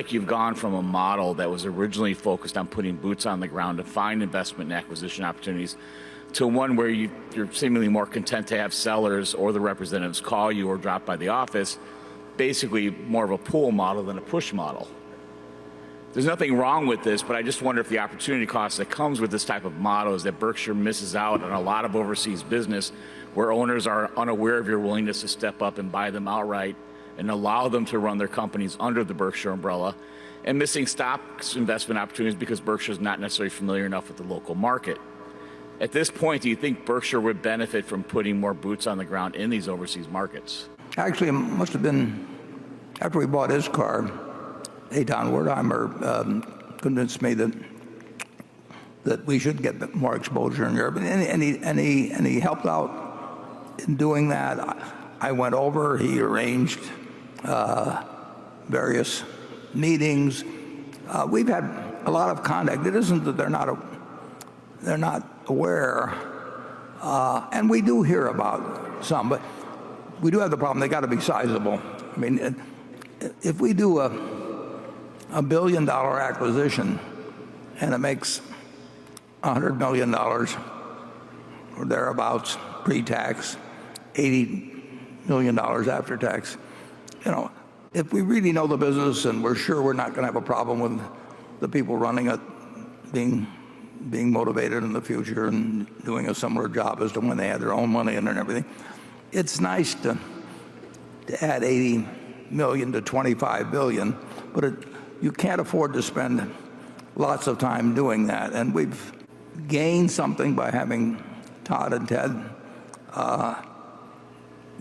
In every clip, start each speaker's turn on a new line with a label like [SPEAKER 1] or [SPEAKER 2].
[SPEAKER 1] Like you've gone from a model that was originally focused on putting boots on the ground to find investment and acquisition opportunities to one where you're seemingly more content to have sellers or the representatives call you or drop by the office, basically more of a pull model than a push model. There's nothing wrong with this, but I just wonder if the opportunity cost that comes with this type of model is that Berkshire misses out on a lot of overseas business where owners are unaware of your willingness to step up and buy them outright and allow them to run their companies under the Berkshire umbrella, and missing stocks investment opportunities because Berkshire is not necessarily familiar enough with the local market. At this point, do you think Berkshire would benefit from putting more boots on the ground in these overseas markets?
[SPEAKER 2] Actually, it must have been after we bought his car, Eitan Wertheimer convinced me that we should get more exposure in Europe, and he helped out in doing that. I went over, he arranged various meetings. We've had a lot of contact. It isn't that they're not aware, and we do hear about some, but we do have the problem, they got to be sizable. I mean, if we do a $1 billion acquisition and it makes $100 million or thereabouts pre-tax, $80 million after tax, if we really know the business and we're sure we're not going to have a problem with the people running it being motivated in the future and doing a similar job as to when they had their own money and everything, it's nice to add 80 million to 25 billion, but you can't afford to spend lots of time doing that. And we've gained something by having Todd and Ted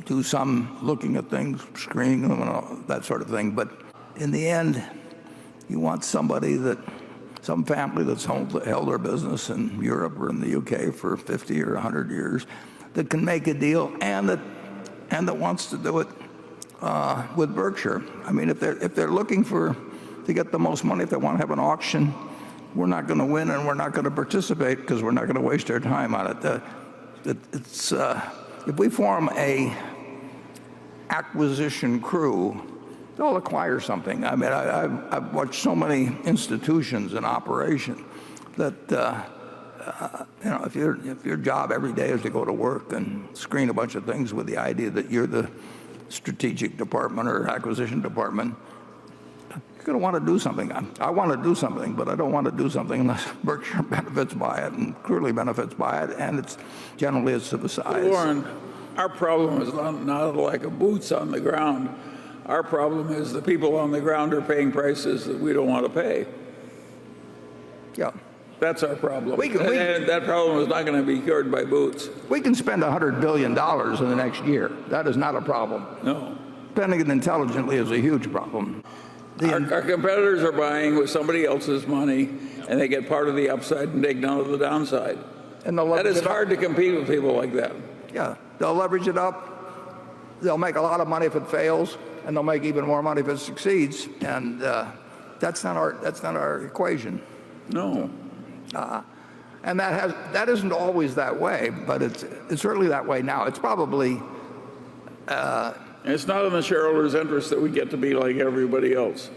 [SPEAKER 2] do some looking at things, screening them and all that sort of thing. But in the end, you want somebody some family that's held their business in Europe or in the UK for 50 or 100 years that can make a deal and that wants to do it with Berkshire. I mean, if they're looking to get the most money, if they want to have an auction, we're not going to win and we're not going to participate because we're not going to waste our time on it. If we form a acquisition crew, they'll acquire something. I mean, I've watched so many institutions in operation that if your job every day is to go to work and screen a bunch of things with the idea that you're the strategic department or acquisition department, you're going to want to do something. I want to do something, but I don't want to do something unless Berkshire benefits by it and clearly benefits by it, and it's generally it's of a size.
[SPEAKER 3] Warren, our problem is not a lack of boots on the ground. Our problem is the people on the ground are paying prices that we don't want to pay.
[SPEAKER 2] Yeah.
[SPEAKER 3] That's our problem. And that problem is not going to be cured by boots.
[SPEAKER 2] We can spend $100 billion in the next year. That is not a problem.
[SPEAKER 3] No.
[SPEAKER 2] Spending it intelligently is a huge problem.
[SPEAKER 3] Our competitors are buying with somebody else's money, and they get part of the upside and take none of the downside. And that is hard to compete with people like that.
[SPEAKER 2] Yeah, they'll leverage it up. They'll make a lot of money if it fails, and they'll make even more money if it succeeds. And that's not our equation.
[SPEAKER 3] No.
[SPEAKER 2] And that isn't always that way, but it's certainly that way now. It's probably.
[SPEAKER 3] It's not in the shareholders' interest that we get to be like everybody else.